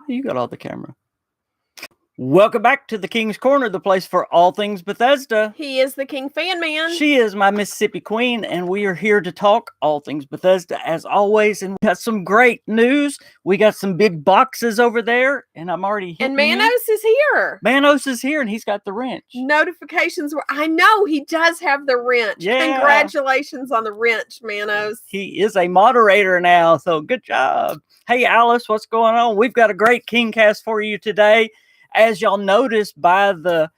You got all the camera. Welcome back to the King's Corner, the place for all things Bethesda. He is the KingFanMan. She is my Mississippi Queen, and we are here to talk all things Bethesda as always. And we got some great news. We got some big boxes over there, and I'm already And Manos is here. Manos is here, and he's got the wrench. Notifications were. I know he does have the wrench. Yeah. Congratulations on the wrench, Manos. He is a moderator now, so good job. Hey, Alice, what's going on? We've got a great KingCast for you today. As y'all noticed by the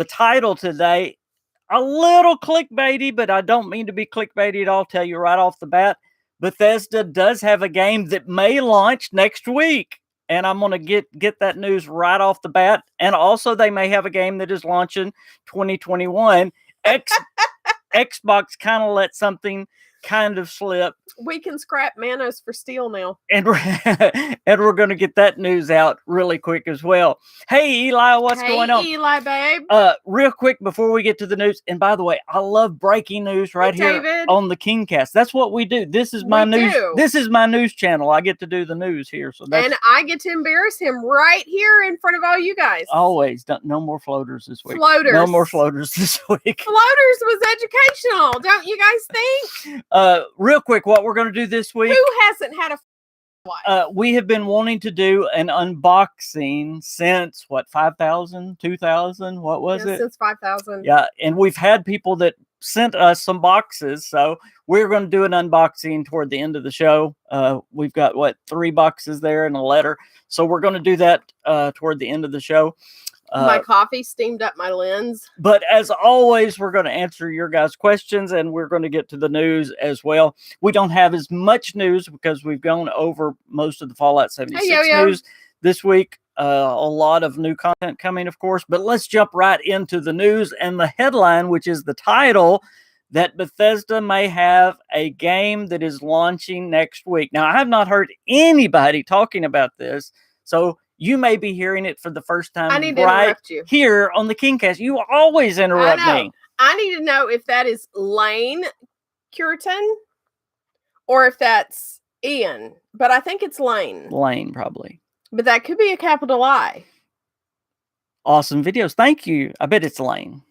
title today, a little clickbaity, but I don't mean to be clickbaity at all. I'll tell you right off the bat, Bethesda does have a game that may launch next week, and I'm going to get that news right off the bat. And also, they may have a game that is launching 2021. Xbox kind of let something kind of slip. We can scrap Manos for steel now. And we're going to get that news out really quick as well. Hey, Eli, what's going on? Hey, Eli, babe. Real quick before we get to the news. And by the way, I love breaking news right here David. on the KingCast. That's what we do. This is my news. This is my news channel. I get to do the news here. And I get to embarrass him right here in front of all you guys. Always. No more floaters this week. Floaters. No more floaters this week. Floaters was educational, don't you guys think? Real quick, what we're going to do this week. Who hasn't had a we have been wanting to do an unboxing since, 5,000, 2,000? What was it? Since 5,000. Yeah, and we've had people that sent us some boxes, so we're going to do an unboxing toward the end of the show. We've got, 3 boxes there and a letter, so we're going to do that toward the end of the show. My coffee steamed up my lens. But as always, we're going to answer your guys' questions, and we're going to get to the news as well. We don't have as much news because we've gone over most of the Fallout 76 news this week. A lot of new content coming, of course. But let's jump right into the news and the headline, which is the title, that Bethesda may have a game that is launching next week. Now, I have not heard anybody talking about this, so you may be hearing it for the first time. I need to interrupt you here on the KingCast. You always interrupt me. I need to know if that is Lane Curtin or if that's Ian. But I think it's Lane. Lane, probably. But that could be a capital I. Awesome videos. Thank you. I bet it's Lane.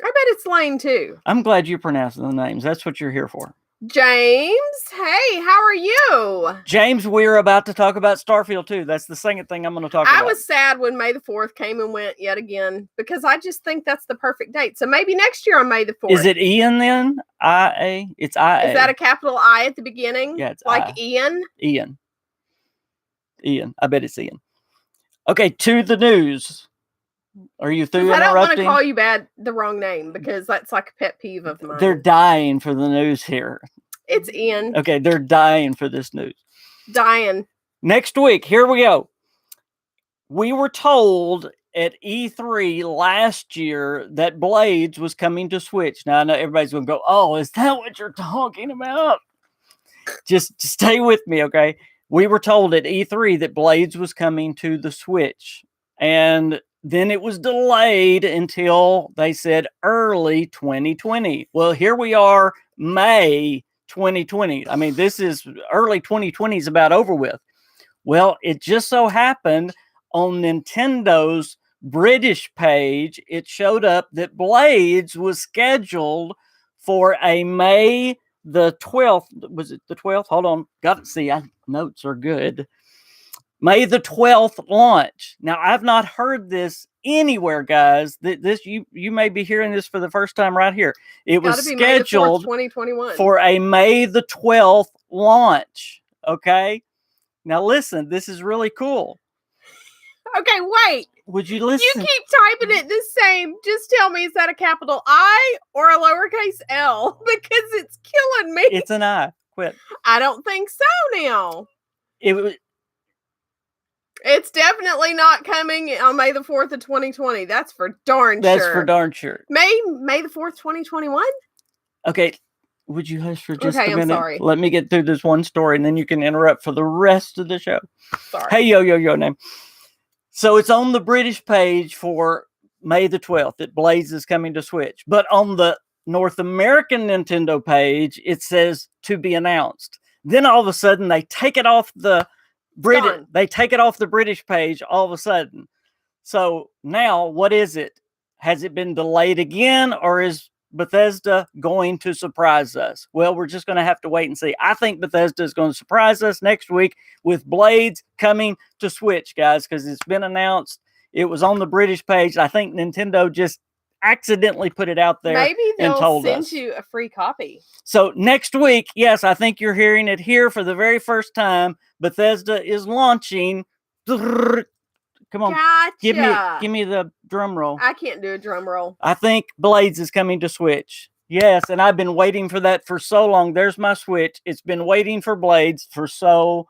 I bet it's Lane, too. I'm glad you're pronouncing the names. That's what you're here for. James, hey, how are you? James, we're about to talk about Starfield too. That's the second thing I'm going to talk about. I was sad when May the 4th came and went yet again because I just think that's the perfect date. So maybe next year on May the 4th. Is it Ian then? IA? It's IA. Is that a capital I at the beginning? Yeah, it's like Ian? Ian. I bet it's Ian. Okay, to the news. Are you through interrupting? I don't want to call you the wrong name because that's like a pet peeve of mine. They're dying for the news here. It's Ian. Okay, they're dying for this news. Dying. Next week, here we go. We were told at E3 last year that Blades was coming to Switch. Now, I know everybody's going to go, oh, is that what you're talking about? Just stay with me, okay? We were told at E3 that Blades was coming to the Switch. And then it was delayed until they said early 2020. Well, here we are, May 2020. I mean, this is early 2020 is about over with. Well, it just so happened on Nintendo's British page, it showed up that Blades was scheduled for a May the 12th. Was it the 12th? Hold on. Got to see. Notes are good. May the 12th launch. Now, I've not heard this anywhere, guys. This you may be hearing this for the first time right here. It was scheduled 2021 for a May the 12th launch. Okay. Now, listen, this is really cool. Okay, wait. Would you listen? You keep typing it the same. Just tell me, is that a capital I or a lowercase L? Because it's killing me. It's an I. Quit. I don't think so now. It's definitely not coming on May the 4th of 2020. That's for darn sure. That's for darn sure. May the 4th, 2021? Okay. Would you hush for just a minute? I'm sorry. Let me get through this one story, and then you can interrupt for the rest of the show. Sorry. Hey, yo, name. So it's on the British page for May the 12th that Blades is coming to Switch. But on the North American Nintendo page, it says to be announced. Then all of a sudden, they take it off the gone. They take it off the British page all of a sudden. So now, what is it? Has it been delayed again, or is Bethesda going to surprise us? Well, we're just going to have to wait and see. I think Bethesda is going to surprise us next week with Blades coming to Switch, guys, because it's been announced. It was on the British page. I think Nintendo just accidentally put it out there. Maybe and they'll told send us. you a free copy. So next week, yes, I think you're hearing it here for the very first time. Bethesda is launching. Come on, Gotcha. give me the drum roll. I can't do a drum roll. I think Blades is coming to Switch. Yes, and I've been waiting for that for so long. There's my Switch. It's been waiting for Blades for so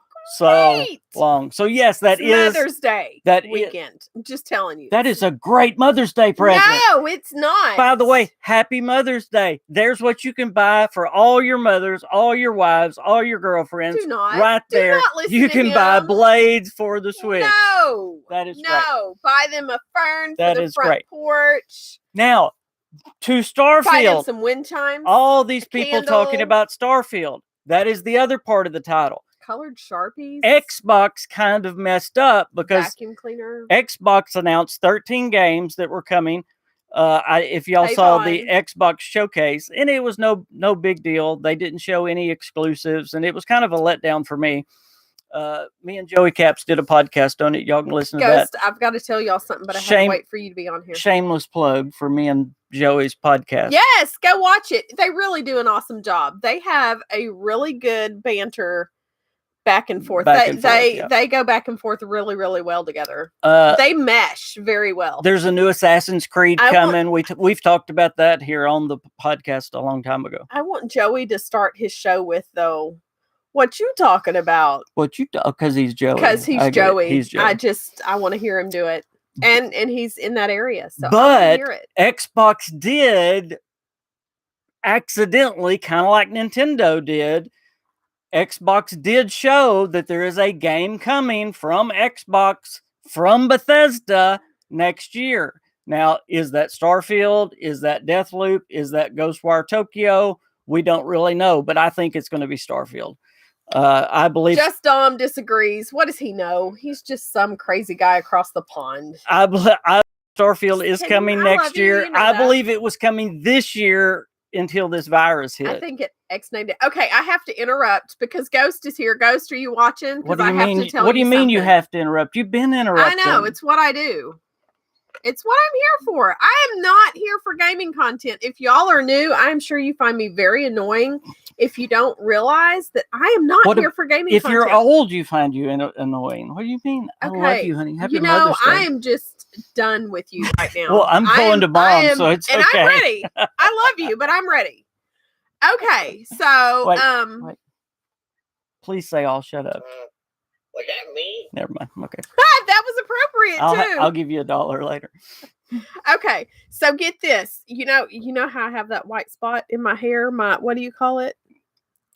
long. So yes, that is Mother's Day weekend. I'm just telling you. That is a great Mother's Day present. No, it's not. By the way, happy Mother's Day. There's what you can buy for all your mothers, all your wives, all your girlfriends. Do not. Right Do there. not listen You to can him. buy Blades for the Switch. No. That is no. Buy them a fern that for the is front great. porch. Now, to Buy them Starfield. some wind chimes. All these people talking candle. about Starfield. That is the other part of the title. Colored Sharpies. Xbox kind of messed up because vacuum cleaner. Xbox announced 13 games that were coming. If y'all saw the Xbox showcase, and it was no big deal. They didn't show any exclusives, and it was kind of a letdown for me. Me and Joey Caps did a podcast on it. Y'all can listen to that. I've got to tell y'all something, but I have to wait for you to be on here. Shameless plug for me and Joey's podcast. Yes, go watch it. They really do an awesome job. They have a really good banter back and forth. They go back and forth really, really well together. They mesh very well. There's a new Assassin's Creed coming. We've talked about that here on the podcast a long time ago. I want Joey to start his show with, though, what you talking about? Because he's Joey. Because he's Joey. He's Joey. I want to hear him do it. And he's in that area. So but hear it. Xbox did accidentally, kind of like Nintendo did, Xbox did show that there is a game coming from Xbox, from Bethesda next year. Now, is that Starfield? Is that Deathloop? Is that Ghostwire Tokyo? We don't really know, but I think it's going to be Starfield. I believe. Just Dom disagrees. What does he know? He's just some crazy guy across the pond. Starfield is coming next year. You know I believe it was coming this year until this virus hit. I think it X-named it. Okay, I have to interrupt because Ghost is here. Ghost, are you watching? What do you mean? What do you mean you have to interrupt? You've been interrupting. I know. It's what I do. It's what I'm here for. I am not here for gaming content. If y'all are new, I'm sure you find me very annoying if you don't realize that I am not here for gaming content. If you're old, you find you annoying. What do you mean? Okay. I love you, honey. Happy Mother's Day. I am just done with you right now. Well, I'm going to Mom, so it's okay. And I'm ready. I love you, but I'm ready. Okay, so wait. Please say I'll shut up. Was that me? Never mind. Okay. That was appropriate too. I'll give you $1 later. Okay, so get this. You know how I have that white spot in my hair? What do you call it?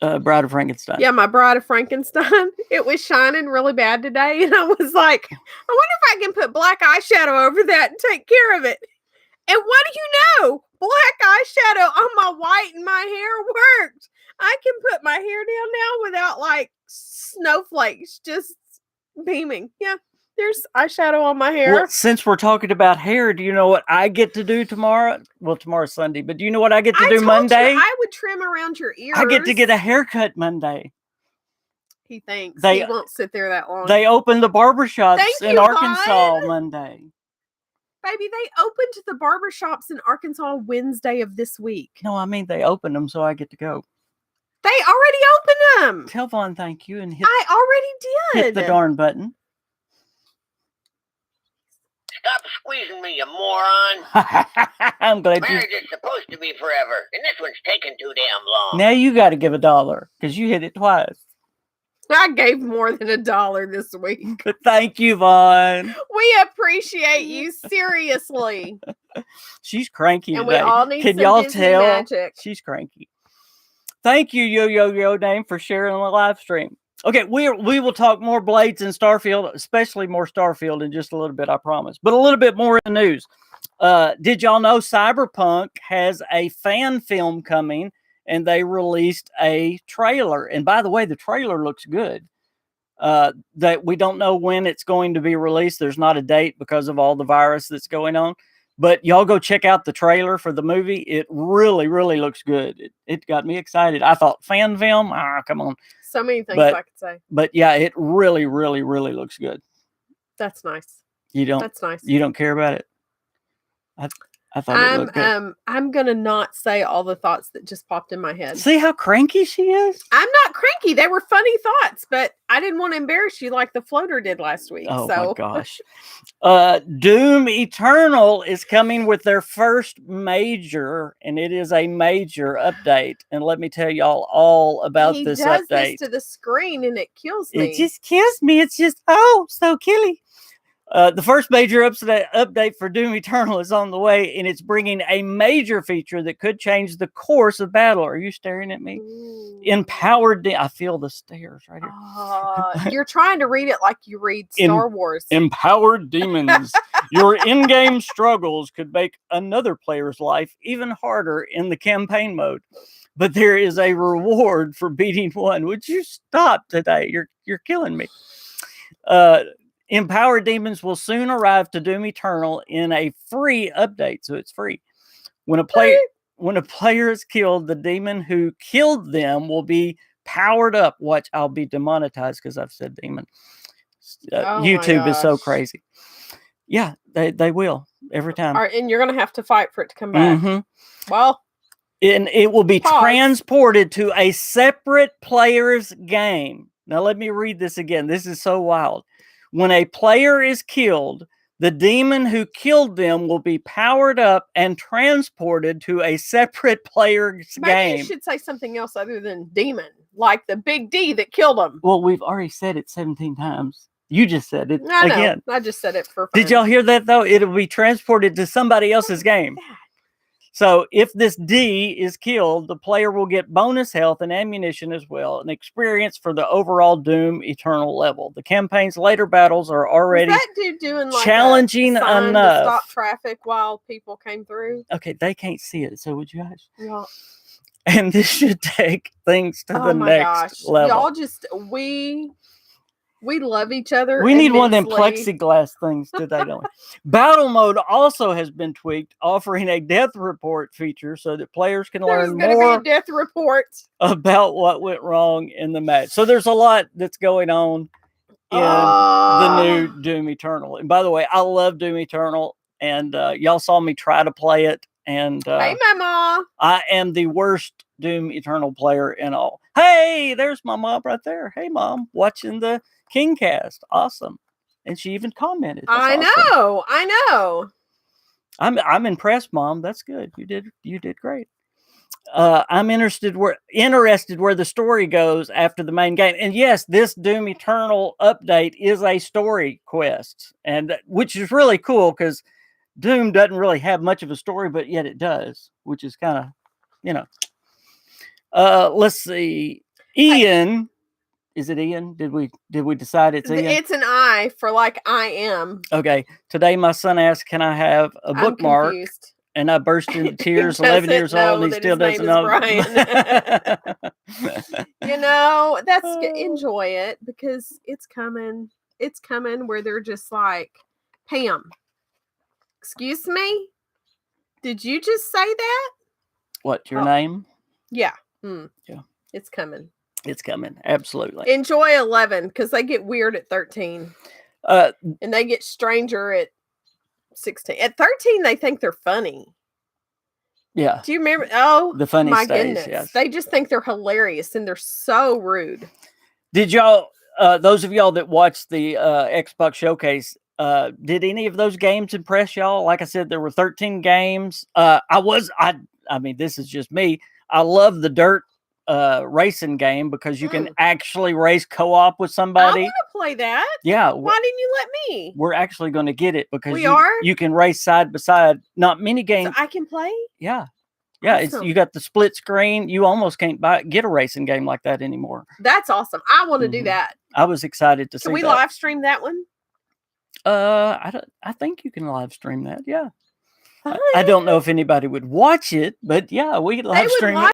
Bride of Frankenstein. Yeah, my Bride of Frankenstein. It was shining really bad today, and I was like, I wonder if I can put black eyeshadow over that and take care of it. And what do you know? Black eyeshadow on my white and my hair worked. I can put my hair down now without like snowflakes just beaming. Yeah, there's eyeshadow on my hair. Well, since we're talking about hair, do you know what I get to do tomorrow? Well, tomorrow's Sunday, but do you know what I get to do Monday? I would trim around your ears. I get to get a haircut Monday. He thinks he won't sit there that long. They opened the barbershops in Arkansas Monday. Baby, they opened the barbershops in Arkansas Wednesday of this week. No, I mean they opened them, so I get to go. They already opened them. Tell Vaughn thank you and I already did. Hit the darn button. Stop squeezing me, you moron. I'm glad Marriage is supposed to be forever, and this one's taking too damn long. Now you got to give $1 because you hit it twice. I gave more than $1 this week. But thank you, Vaughn. We appreciate you, seriously. She's cranky and today. We all need Can some y'all Disney tell? Magic. She's cranky. Thank you, Yo Dame, for sharing the live stream. Okay, we will talk more Blades and Starfield, especially more Starfield in just a little bit, I promise. But a little bit more in the news. Did y'all know Cyberpunk has a fan film coming? And they released a trailer. And by the way, the trailer looks good. that we don't know when it's going to be released. There's not a date because of all the virus that's going on. But y'all go check out the trailer for the movie. It really, really looks good. It got me excited. I thought fan film. Come on. So many things I could say. But yeah, it really, really, really looks good. That's nice. That's nice. You don't care about it? I thought it looked good. I'm gonna not say all the thoughts that just popped in my head. See how cranky she is? I'm not cranky. They were funny thoughts, but I didn't want to embarrass you like the floater did last week. Oh my gosh. Doom Eternal is coming with their first major, and it is a major update. And let me tell y'all all about this update. He does this to the screen and it kills me. It just kills me. It's just so killy. The first major update for Doom Eternal is on the way, and it's bringing a major feature that could change the course of battle. Are you staring at me? Ooh. Empowered. I feel the stares right here. You're trying to read it like you read Star Wars. Empowered demons. Your in-game struggles could make another player's life even harder in the campaign mode. But there is a reward for beating one. Would you stop today? You're killing me. Empowered demons will soon arrive to Doom Eternal in a free update, so it's free. When a player is killed, the demon who killed them will be powered up. Watch, I'll be demonetized because I've said demon. YouTube is so crazy. Yeah, they will every time. All right, and you're gonna have to fight for it to come back. Mm-hmm. Well, and it will be transported to a separate player's game. Now let me read this again. This is so wild. When a player is killed, the demon who killed them will be powered up and transported to a separate player's game. Maybe you should say something else other than demon, like the big D that killed him. Well, we've already said it 17 times. You just said it again. I just said it for fun. Did y'all hear that, though? It'll be transported to somebody else's game. So if this D is killed, the player will get bonus health and ammunition as well, an experience for the overall Doom Eternal level. The campaign's later battles are already doing challenging a sign enough. To stop traffic while people came through. Okay, they can't see it, so would you guys? Yeah. And this should take things to the next level. Y'all just we love each other. We need one of them plexiglass things today, don't we? Battle mode also has been tweaked, offering a death report feature so that players can learn more. There's going to be a death report about what went wrong in the match. So there's a lot that's going on in the new Doom Eternal. And by the way, I love Doom Eternal, and y'all saw me try to play it. And hey, Mama, I am the worst Doom Eternal player in all. Hey, there's my mom right there. Hey, Mom, watching the KingCast. Awesome. And she even commented. I know. I'm impressed, Mom. That's good. You did great. I'm interested where the story goes after the main game. And yes, this Doom Eternal update is a story quest, and which is really cool because Doom doesn't really have much of a story, but yet it does, which is kind of, let's see. Ian. Is it Ian? Did we decide it's Ian? It's an I for like I am. Okay. Today my son asked, can I have a bookmark? Confused. And I burst into tears, 11 years old, and he still doesn't know. Enjoy it because it's coming. It's coming where they're just like, Pam, excuse me? Did you just say that? What, your name? Yeah. Yeah. It's coming. It's coming. Absolutely. Enjoy 11 because they get weird at 13. And they get stranger at 16. At 13, they think they're funny. Yeah. Do you remember? Oh, the funny my stage, goodness. Yes. They just think they're hilarious and they're so rude. Did y'all, those of y'all that watched the Xbox showcase, did any of those games impress y'all? Like I said, there were 13 games. I mean, this is just me. I love the dirt racing game because you can actually race co-op with somebody. I want to play that. Yeah. Why didn't you let me? We're actually going to get it because you can race side by side. Not many games. So I can play? Yeah. Yeah. Awesome. You got the split screen. You almost can't get a racing game like that anymore. That's awesome. I want to do that. I was excited to see that. Can we live stream that one? I think you can live stream that. Yeah. I don't know if anybody would watch it, but yeah, we could live stream it.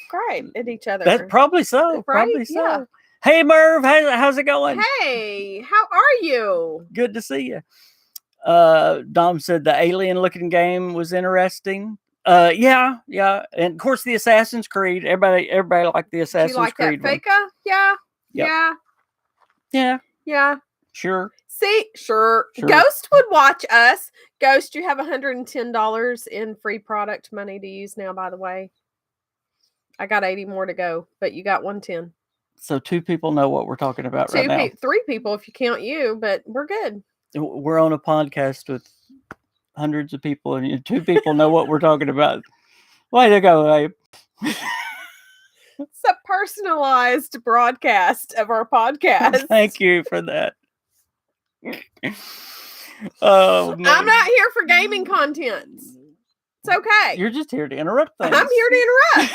Great at each other. That's probably so. Right? Probably so. Yeah. Hey, Merv, how's it going? Hey, how are you? Good to see you. Dom said the alien-looking game was interesting. Yeah, and of course the Assassin's Creed. Everybody liked the Do Assassin's you like Creed that one. Faka? Yeah. Yep. Yeah. Yeah, sure. See, sure. Sure. Ghost would watch us. Ghost, you have $110 in free product money to use now, by the way. I got 80 more to go, but you got 110. So 2 people know what we're talking about right now. 3 people if you count you, but we're good. We're on a podcast with hundreds of people, and 2 people know what we're talking about. Way to go, Abe. It's a personalized broadcast of our podcast. Thank you for that. Oh, man. I'm not here for gaming content. It's okay. You're just here to interrupt things. I'm here to interrupt.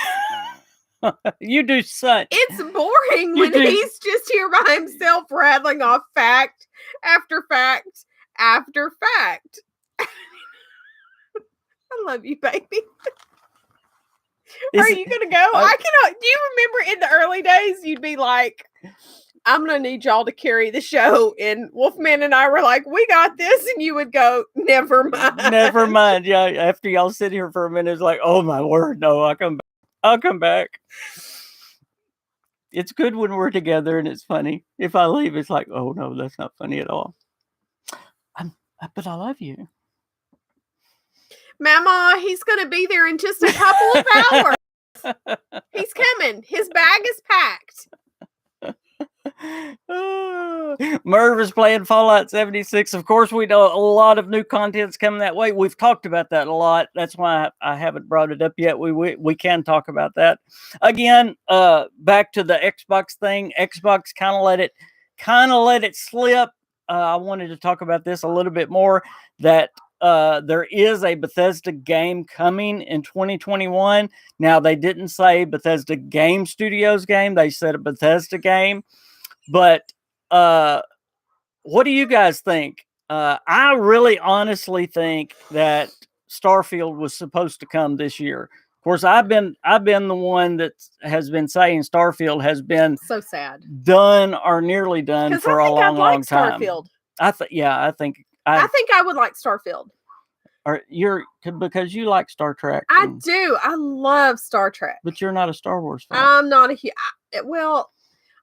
You do such. It's boring You when do. he's just here by himself rattling off fact after fact after fact. I love you, baby. Are you going to go? I cannot. Do you remember in the early days, you'd be like, I'm going to need y'all to carry the show. And Wolfman and I were like, we got this. And you would go, never mind. Never mind. Yeah, after y'all sit here for a minute, it's like, oh my word, no, I'll come back. It's good when we're together and it's funny. If I leave, it's like, oh no, that's not funny at all. But I love you. Mama, he's going to be there in just a couple of hours. He's coming. His bag is packed. Merv is playing Fallout 76. Of course, we know a lot of new content's coming that way. We've talked about that a lot. That's why I haven't brought it up yet. We can talk about that. Again, back to the Xbox thing. Xbox kind of let it slip. I wanted to talk about this a little bit more, that there is a Bethesda game coming in 2021. Now, they didn't say Bethesda Game Studios game. They said a Bethesda game. But what do you guys think? I really honestly think that Starfield was supposed to come this year. Of course, I've been the one that has been saying Starfield has been so sad, done or nearly done for a long time. Starfield. I think I would like Starfield. Or because you like Star Trek. I do. I love Star Trek. But you're not a Star Wars fan. I'm not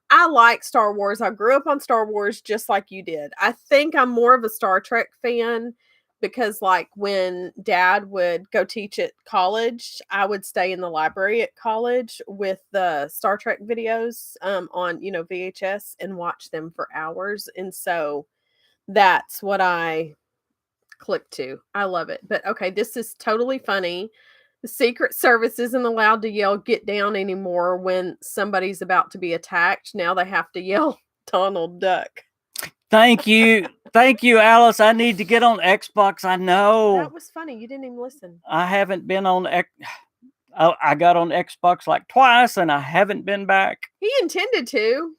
I like Star Wars. I grew up on Star Wars just like you did. I think I'm more of a Star Trek fan because, like, when Dad would go teach at college, I would stay in the library at college with the Star Trek videos on, VHS and watch them for hours. And so that's what I click to. I love it. But okay, this is totally funny. The Secret Service isn't allowed to yell "get down" anymore when somebody's about to be attacked. Now they have to yell "Donald Duck." Thank you, Alice. I need to get on Xbox. I know that was funny. You didn't even listen. I haven't been on I got on Xbox like twice, and I haven't been back. He intended to.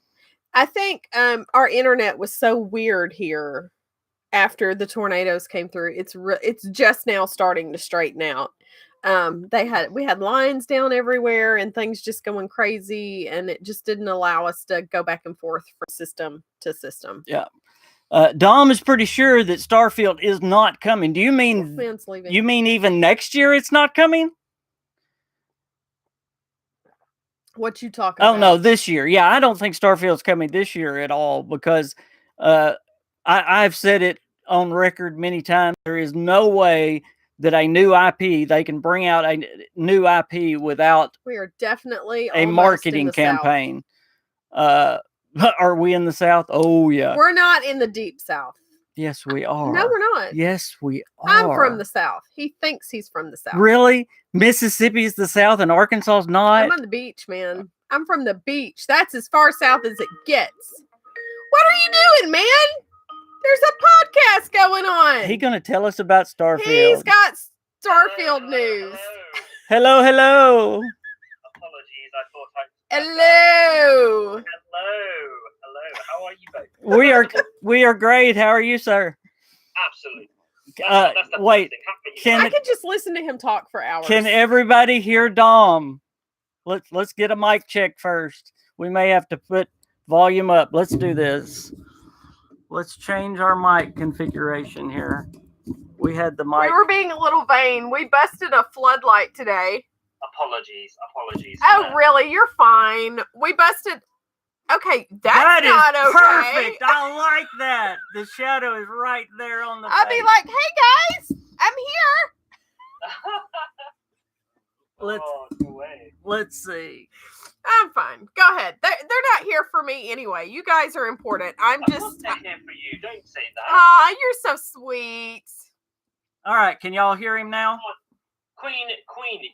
I think our internet was so weird here after the tornadoes came through. It's just now starting to straighten out. We had lines down everywhere and things just going crazy, and it just didn't allow us to go back and forth from system to system. Yeah. Dom is pretty sure that Starfield is not coming. Do you mean you mean even next year it's not coming? What you talking about? Oh no, this year. Yeah, I don't think Starfield's coming this year at all because I've said it on record many times. There is no way that a new IP, they can bring out a new IP without we are definitely a marketing campaign. Are we in the South? Oh yeah. We're not in the deep South. Yes, we are. No, we're not. Yes, we are. I'm from the South. He thinks he's from the South. Really? Mississippi's the South and Arkansas's not? I'm on the beach, man. I'm from the beach. That's as far south as it gets. What are you doing, man? There's a podcast going on. He's going to tell us about Starfield. He's got Starfield news. Hello. Apologies, I thought Hello. How are you both? We are great. How are you, sir? Absolutely. That's the wait. I could just listen to him talk for hours. Can everybody hear Dom? Let's get a mic check first. We may have to put Volume up. Let's do this. Let's change our mic configuration here. We had the mic. We were being a little vain. We busted a floodlight today. Apologies. Oh, really? You're fine. We busted. Okay, That is not okay. perfect. I like that. The shadow is right there on the I'd face. be like, hey guys, I'm here. Let's see. I'm fine. Go ahead. They're not here for me anyway. You guys are important. I'm not just here for you. Don't say that. Ah, you're so sweet. All right, can y'all hear him now? Queen,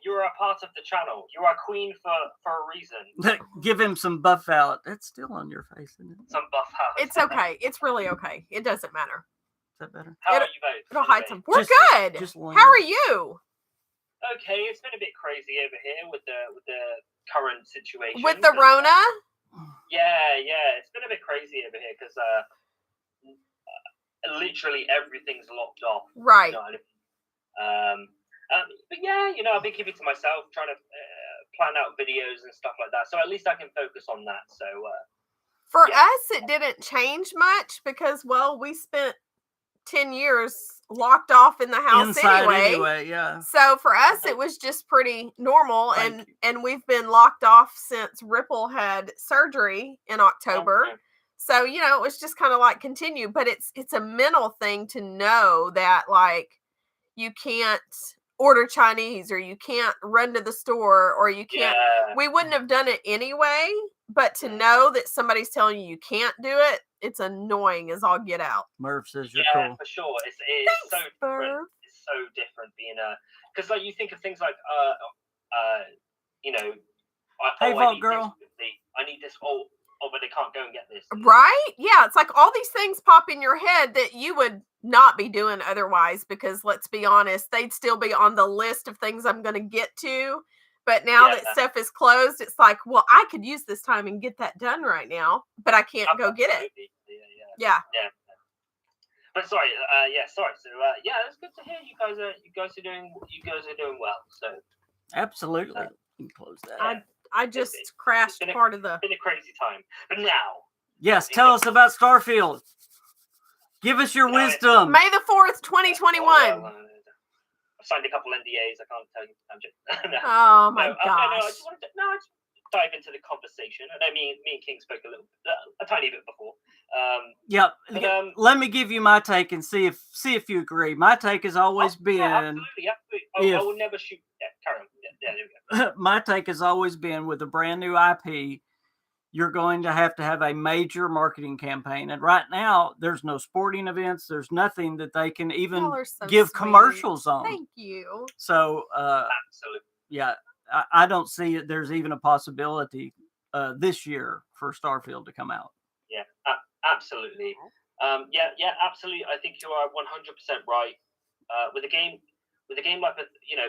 you're a part of the channel. You are queen for a reason. Give him some buff out. It's still on your face, isn't it? Some buff out. It's okay. It's really okay. It doesn't matter. Is that better? How are you both? It'll hide some. We're good. Just How are you? Okay, it's been a bit crazy over here with the current situation. With the Rona? Yeah, it's been a bit crazy over here because literally everything's locked off. Right. You know, but yeah, I've been keeping to myself, trying to plan out videos and stuff like that. So at least I can focus on that. So for us, it didn't change much because, well, we spent 10 years locked off in the house inside anyway. Yeah. So for us, it was just pretty normal, and we've been locked off since Ripple had surgery in October. Okay. So it was just kind of like continue, but it's a mental thing to know that like you can't order Chinese or you can't run to the store or you can't. Yeah. We wouldn't have done it anyway, but to know that somebody's telling you can't do it, it's annoying as all get out. Murph says you're cool. For sure. It's Thanks, so different. Murph. It's so different being because like you think of things like Hey, I Vault need Girl. this, I need this. But they can't go and get this. Right? Yeah, it's like all these things pop in your head that you would not be doing otherwise because let's be honest, they'd still be on the list of things I'm going to get to. But now that stuff is closed, it's like, well, I could use this time and get that done right now, but I can't go get it. Yeah. But sorry, sorry. So it's good to hear you guys are doing well. So Absolutely. You can close that. I just crashed part of the. It's been a crazy time, but now. Yes, tell us about Starfield. Give us your wisdom. May the 4th, 2021. I've signed a couple NDAs. I can't tell you. I'm just, no. Oh my gosh. I just wanted to dive into the conversation. I know me and King spoke a tiny bit before. Yep. But, let me give you my take and see if you agree. My take has always been. Yeah, absolutely. I will never shoot. Yeah, carry on. Yeah, there we go. My take has always been with a brand new IP, you're going to have a major marketing campaign. And right now, there's no sporting events. There's nothing that they can even give commercials on. Thank you. So, absolutely. Yeah, I don't see it. There's even a possibility this year for Starfield to come out. Yeah, absolutely. Absolutely. I think you are 100% right. With a game like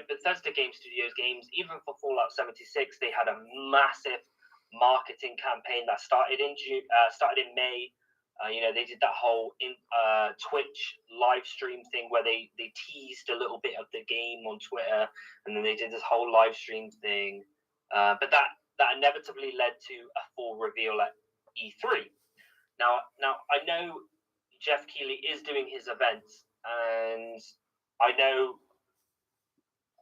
Bethesda Game Studios games, even for Fallout 76, they had a massive marketing campaign that started in May. They did that whole Twitch live stream thing where they teased a little bit of the game on Twitter, and then they did this whole live stream thing. But that inevitably led to a full reveal at E3. Now I know Jeff Keighley is doing his events, and I know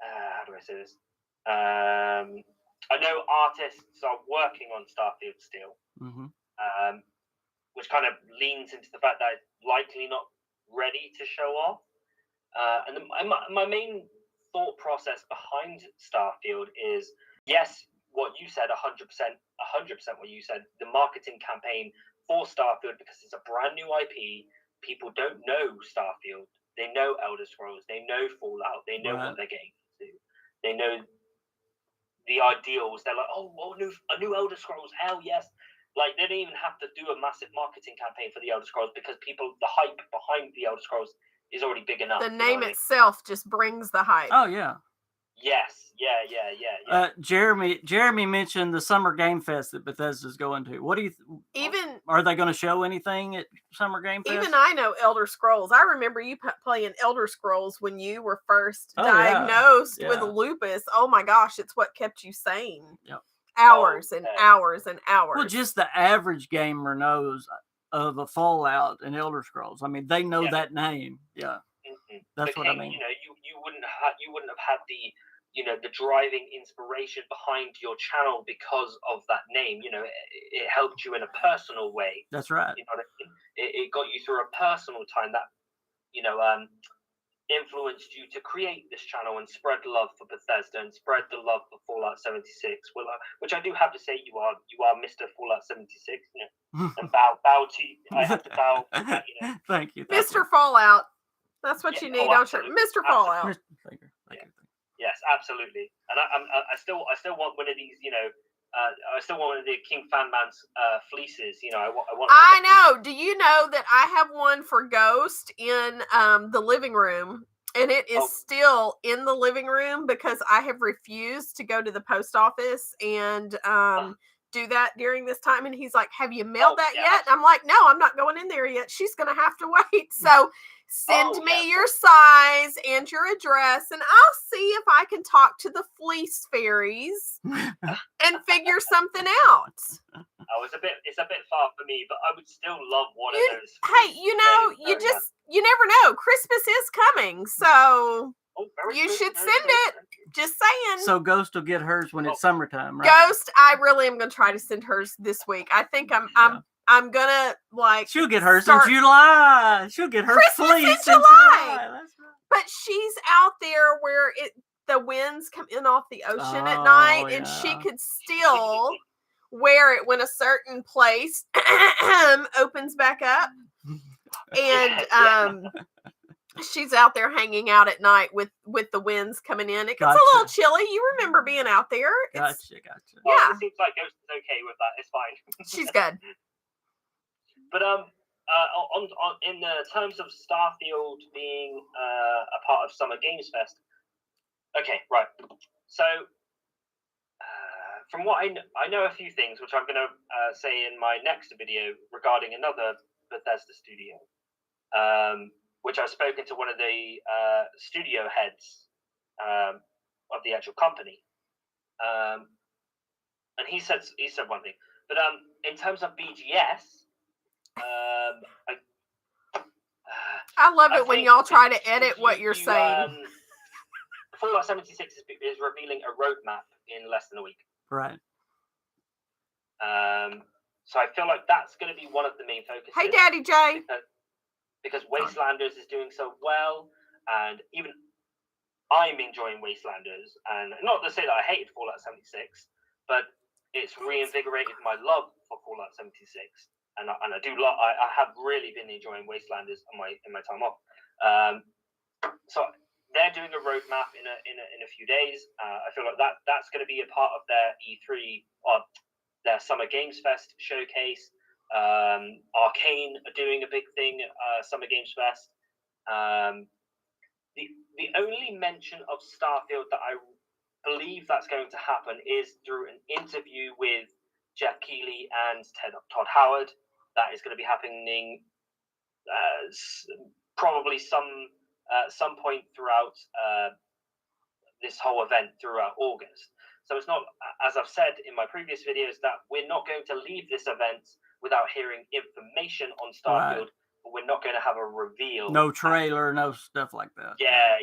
how do I say this? I know artists are working on Starfield still, which kind of leans into the fact that it's likely not ready to show off. And my main thought process behind Starfield is, yes, what you said, 100% what you said, the marketing campaign for Starfield, because it's a brand new IP. People don't know Starfield. They know Elder Scrolls. They know Fallout. They know what they're getting into. They know the ideals. They're like, a new Elder Scrolls, hell yes. Like, they don't even have to do a massive marketing campaign for the Elder Scrolls because the hype behind the Elder Scrolls is already big enough. The name itself just brings the hype. Oh, yeah. Yes. Yeah. Jeremy mentioned the Summer Game Fest that Bethesda's going to. What do you are they going to show anything at Summer Game Fest? Even I know Elder Scrolls. I remember you playing Elder Scrolls when you were first diagnosed with lupus. Oh my gosh, it's what kept you sane. Yep. hours and Okay. hours and hours. Well, just the average gamer knows of a Fallout and Elder Scrolls. I mean, they know Yeah. that name. Yeah, that's The what I King, mean. you know, you wouldn't have had the, you know, the driving inspiration behind your channel because of that name. You know, it helped you in a personal way. That's right. You know what I mean? It got you through a personal time that, you know, influenced you to create this channel and spread love for Bethesda and spread the love for Fallout 76. Well, which I do have to say, you are Mr. Fallout 76. You know, and bow to. I have to bow. To that, you know. Thank you. Mr. Fallout. That's what Yeah, you need, oh, don't you? absolutely, Mr. Fallout. Thank you. Yes, absolutely. And I still want one of these. You know, I still want one of the KingFanMan's fleeces. You know, I want. I know. Do you know that I have one for Ghost in the living room? And it is still in the living room because I have refused to go to the post office and do that during this time. And he's like, have you mailed that yet? And I'm like, no, I'm not going in there yet. She's going to have to wait. So send me your size and your address, and I'll see if I can talk to the fleece fairies and figure something out. Oh, it's a bit far for me, but I would still love one of those. Hey, you know, you never know. Christmas is coming, so you should send it. Just saying. So Ghost will get hers when it's summertime, right? Ghost, I really am going to try to send hers this week. I think I'm gonna like. She'll get hers in July. She'll get her fleece in July. That's right. But she's out there where the winds come in off the ocean at night, and she could still wear it when a certain place opens back up. And she's out there hanging out at night with the winds coming in. It gets a little chilly. You remember being out there. Gotcha. Yeah. It seems like Ghost is okay with that. It's fine. She's good. But in the terms of Starfield being a part of Summer Games Fest, okay, right. So from what I know a few things, which I'm going to say in my next video regarding another Bethesda studio, which I've spoken to one of the studio heads of the actual company, and he said one thing. But in terms of BGS. I love it when y'all try to edit what you're saying. Fallout 76 is revealing a roadmap in less than a week. Right. So I feel like that's going to be one of the main focuses. Hey, Daddy J. Because Wastelanders is doing so well, and even I'm enjoying Wastelanders. And not to say that I hated Fallout 76, but it's reinvigorated my love for Fallout 76. And I have really been enjoying Wastelanders in my time off. So they're doing a roadmap in a few days. I feel like that's going to be a part of their E3 or their Summer Games Fest showcase. Arcane are doing a big thing at Summer Games Fest. The only mention of Starfield that I believe that's going to happen is through an interview with Jeff Keighley and Todd Howard. That is going to be happening probably some point throughout this whole event throughout August. So it's not, as I've said in my previous videos, that we're not going to leave this event without hearing information on Starfield, but we're not going to have a reveal. No trailer, no stuff like that. Yeah.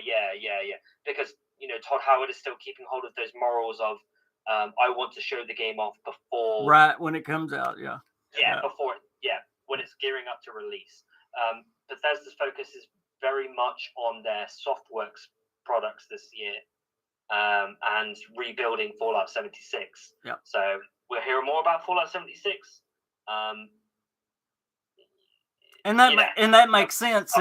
Because, Todd Howard is still keeping hold of those morals of, I want to show the game off before. Right, when it comes out, when it's gearing up to release. Bethesda's focus is very much on their Softworks products this year, and rebuilding Fallout 76. Yeah. So we'll hear more about Fallout 76. And that makes sense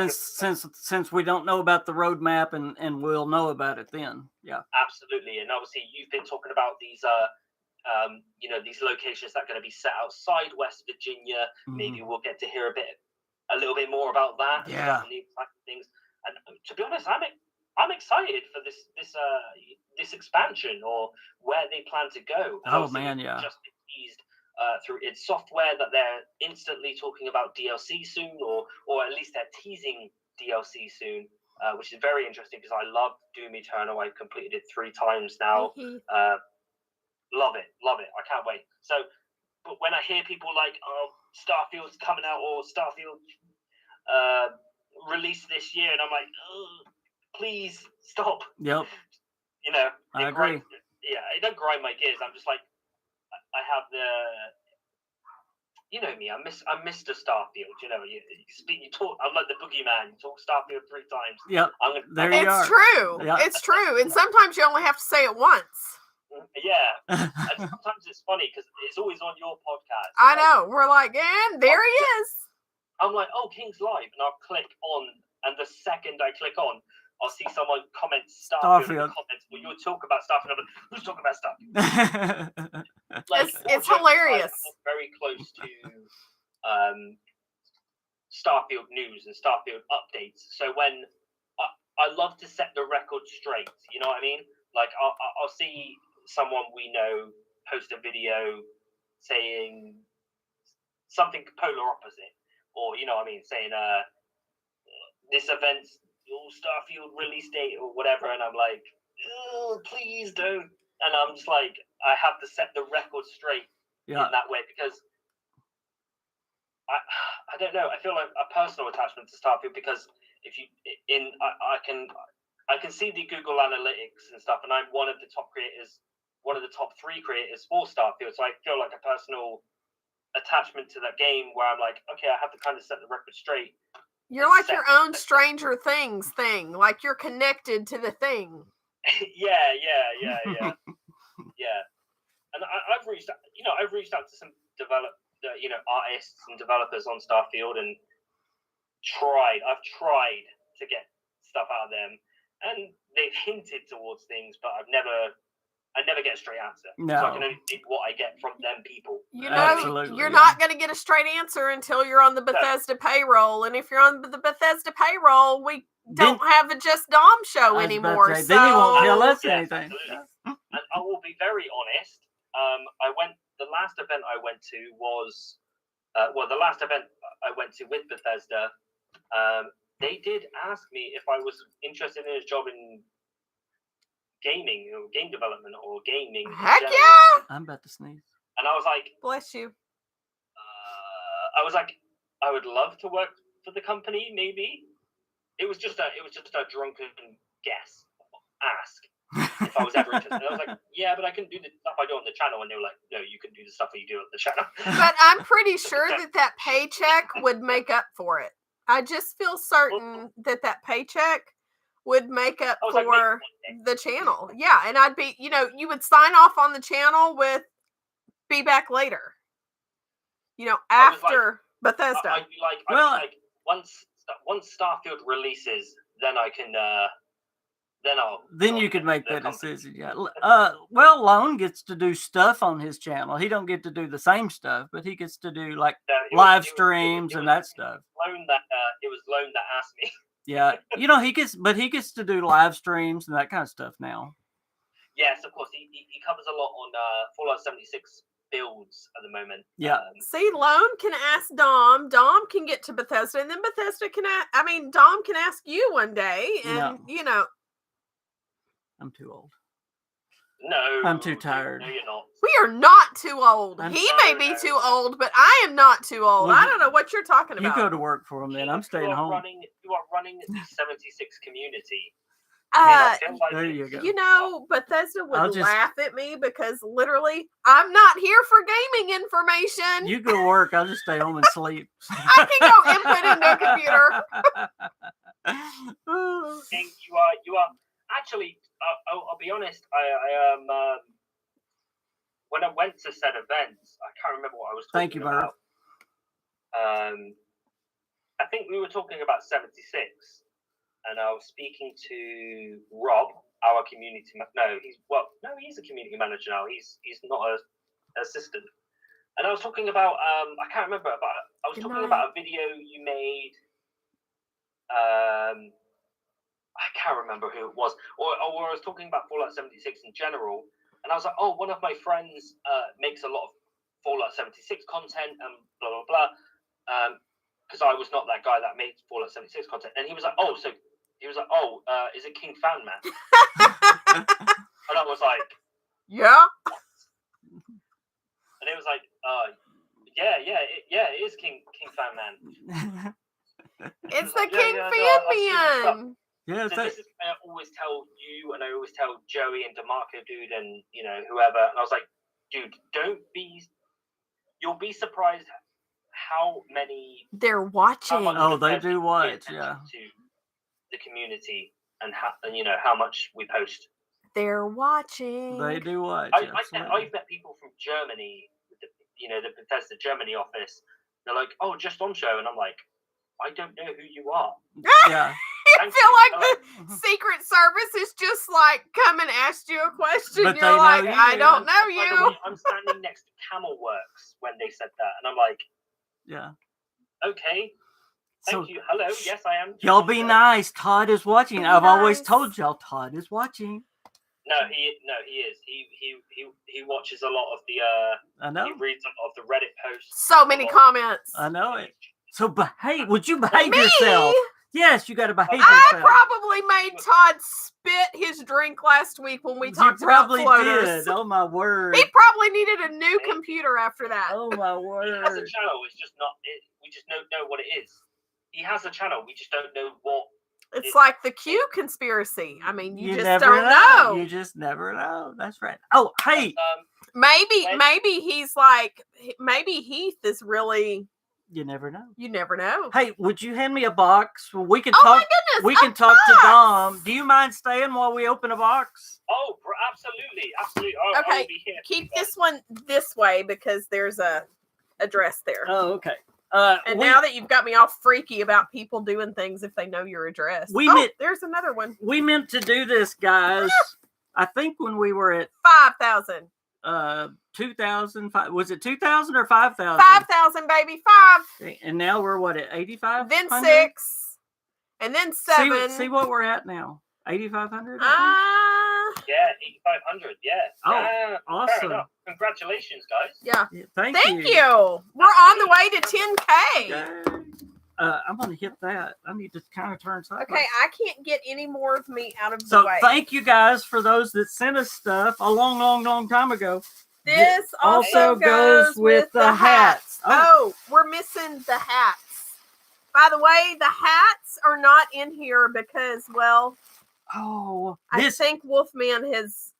since we don't know about the roadmap and we'll know about it then. Yeah. Absolutely. And obviously you've been talking about these these locations that are going to be set outside West Virginia. Mm-hmm. Maybe we'll get to hear a little bit more about that. Yeah. And these type of things. And to be honest, I'm excited for this expansion or where they plan to go. Oh man, yeah. Just been teased through its software that they're instantly talking about DLC soon, or at least they're teasing DLC soon, which is very interesting because I love Doom Eternal. I've completed it 3 times now. Love it. I can't wait. So, but when I hear people like, "Oh, Starfield's coming out," or "Starfield released this year," and I'm like, "Oh, please stop." Yep. You know, I agree. It don't grind my gears. I'm just like, I have the, you know me. I'm Mr. Starfield. You know, you talk. I'm like the boogeyman. You talk Starfield 3 times. Yep. There you It's are. true. Yeah. It's true. And sometimes you only have to say it once. Yeah. And sometimes it's funny because it's always on your podcast. I know. We're like, and there he is. I'm like, "Oh, King's live," and I'll click on, and the second I click on, I'll see someone comment Starfield in the comments. Well, you'll talk about Starfield. I'm like, "Who's talking about Starfield?" Like, It's hilarious. I'm very close to Starfield news and Starfield updates. So when I love to set the record straight, you know what I mean? Like I'll see someone we know post a video saying something polar opposite, or you know what I mean, saying this event's Starfield release date or whatever, and I'm like, "Oh, please don't." And I'm just like, I have to set the record straight in that way because I don't know. I feel like a personal attachment to Starfield because if you I can see the Google Analytics and stuff, and I'm one of the top 3 creators for Starfield. So I feel like a personal attachment to that game where I'm like, okay, I have to kind of set the record straitt. You're like your own Stranger Things thing. Like you're connected to the thing. Yeah. And I've reached out to some artists and developers on Starfield and I've tried to get stuff out of them, and they've hinted towards things, but I never get a straight answer. No. So I can only think what I get from them people. You know, you're not going to get a straight answer until you're on the Bethesda payroll. And if you're on the Bethesda payroll, we don't have a Just Dom show anymore. So then you won't tell us anything. And I will be very honest. The last event I went to was, the last event I went to with Bethesda, they did ask me if I was interested in a job in gaming or game development or gaming. Heck yeah! I'm about to sneeze. And I was like, bless you. I would love to work for the company. Maybe it was just a drunken guess, ask if I was ever interested. And I was like, yeah, but I couldn't do the stuff I do on the channel. And they were like, no, you can do the stuff that you do on the channel. But I'm pretty sure that paycheck would make up for it. I just feel certain that paycheck would make up for the channel. Yeah, and I'd be, you would sign off on the channel with be back later. After Bethesda. I'd be like, once Starfield releases, then I can, then you could make that decision. Yeah. Lone gets to do stuff on his channel. He don't get to do the same stuff, but he gets to do live streams and that stuff. It was Lone that asked me. Yeah, he gets to do live streams and that kind of stuff now. Yes, of course. He covers a lot on Fallout 76 builds at the moment. Yeah. See, Lone can ask Dom. Dom can get to Bethesda, and then Bethesda can Dom can ask you one day, and I'm too old. No, I'm too tired. No, you're not. We are not too old. He may be too old, but I am not too old. I don't know what you're talking about. You go to work for him, then. I'm staying home. You are running the 76 community. There you go. Bethesda would laugh at me because literally, I'm not here for gaming information. You go work. I'll just stay home and sleep. I can go input into a computer. You are actually. I'll be honest. I am. When I went to said events, I can't remember what I was talking about. I think we were talking about 76, and I was speaking to Rob, our community. He's a community manager now. He's not an assistant. And I was talking about I can't remember, but I was talking about a video you made. I can't remember who it was, or I was talking about Fallout 76 in general, and I was like, oh, one of my friends makes a lot of Fallout 76 content and blah blah blah, because I was not that guy that made Fallout 76 content, and he was like, is it KingFanMan? And I was like, yeah. it was like, it is KingFanMan. It's the KingFanMan. Yeah, So this is I always tell you, and I always tell Joey and DeMarco, dude, and whoever. And I was like, dude, you'll be surprised how many they're watching. Oh, they do watch, yeah. To the community and how much we post. They're watching. They do watch. I've met people from Germany, the Bethesda Germany office. They're like, oh, just on show, and I'm like, I don't know who you are. Yeah. I feel like the Secret Service is just like come and asked you a question. But you're like, you. I don't know you. I'm standing next to Camel Works when they said that, and I'm like, yeah. Okay. Thank you. Hello. Yes, I am. Y'all be nice. Todd is watching. I've always told y'all Todd is watching. No, he is. He watches a lot of the. I know. He reads a lot of the Reddit posts. So many comments. I know it. So would you behave yourself? Yes, you got to behave yourself. I probably made Todd spit his drink last week when we talked about floaters. Did. Oh my word. He probably needed a new computer after that. Oh my word. He has a channel. It's just not. We just don't know what it is. He has a channel. We just don't know what. It's like the Q conspiracy. I mean, you just never don't know. You just never know. That's right. Oh, hey. Maybe he's like, maybe Heath is really. You never know. You never know. Hey, would you hand me a box? We can talk. My goodness, we can talk to Dom. Do you mind staying while we open a box? Oh, absolutely. Okay, keep this one this way because there's a address there. Oh, okay. And now that you've got me all freaky about people doing things if they know your address. There's another one. We meant to do this, guys. I think when we were at 5,000. 2,000. Was it 2,000 or 5,000? 5,000, baby. 5. And now we're what, at 85? Then 6. And then 7. See what we're at now. 8,500? Yeah, 8,500. Yeah. Oh, awesome. Congratulations, guys. Yeah. Thank you. We're on the way to 10K. Yay. I'm going to hit that. I need to kind of turn sideways. Okay, I can't get any more of me out of the way. So thank you guys for those that sent us stuff a long time ago. This also goes with the hats. Oh, we're missing the hats. By the way, the hats are not in here because, well, I think Wolfman has.